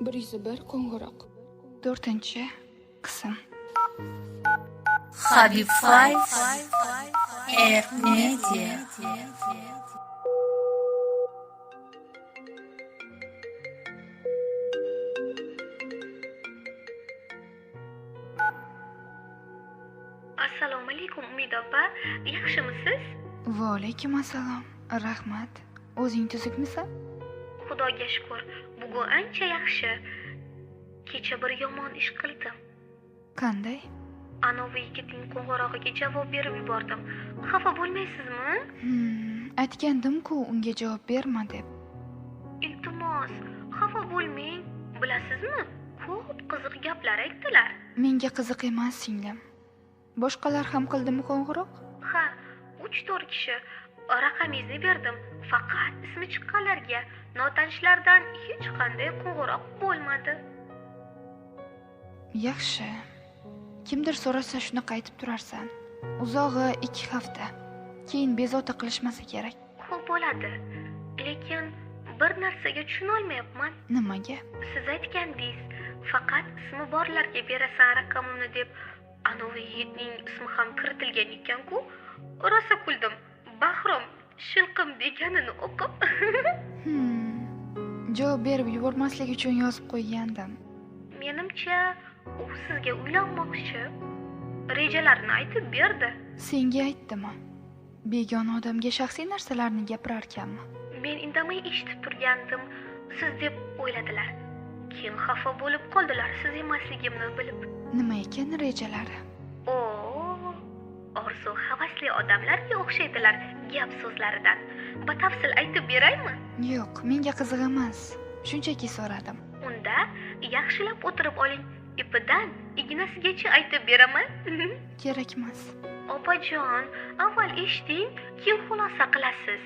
101 qo'ng'iroq. 4-qism. Habify Air Media. Assalomu alaykum Umid opa, yaxshimisiz? Va alaykum assalom. Rahmat. O'zing tuzukmisan? Xudoga shukr, bugun ancha yaxshi. Kecha bir yomon ish qildim. Qanday? Anovi yigitning qo'ng'irog'iga javob berib yubordim. Xafa bo'lmaysizmi? Aytgandim-ku unga javob berma deb. Iltimos, xafa bo'lmang. Bilasizmi? Ko'p qiziq gaplar aytdilar. Menga qiziq emas, singlim. Boshqalar ham qildimi qo'ng'iroq? Ha, 3-4 kishi. Raqamingizni berdim. Faqat ismi chiqqanlarga, notanishlardan hech qanday qo'ng'iroq bo'lmadi. Yaxshi. Kimdir so'rasa shunaqa aytib turarsan. Uzog'i 2 hafta. Keyin bezovta qilishmasa kerak. Xo'p bo'ladi. Lekin bir narsaga tushuna olmayapman. Nimaga? Siz aytgandingiz, faqat ismi borlarga berasan raqamimni deb. Anovi yigitning ismi ham kiritilgan ekan-ku. Rosa kuldim. Bahrom shilqim deganini o'qib. Javob berib yubormaslik uchun yozib qo'ygandim. Menimcha, u sizga uylanmoqchi. Rejalarini aytib berdi. Senga aytdimi? Begona odamga shaxsiy narsalarni gapirarkanmi? Men indamay eshitib turgandim. Siz deb o'yladilar. Keyin xafa bo'lib qoldilar siz emasligimni bilib. Nima ekan rejalari? Orzu havasli odamlarga o'xshaydilar gap so'zlaridan. Batafsil aytib beraymi? Yo'q, menga qiziq emas. Shunchaki so'radim. Unda yaxshilab o'tirib oling. Ipidan ignasigacha aytib beraman. Kerak emas. Opajon, avval eshiting, keyin xulosa qilasiz.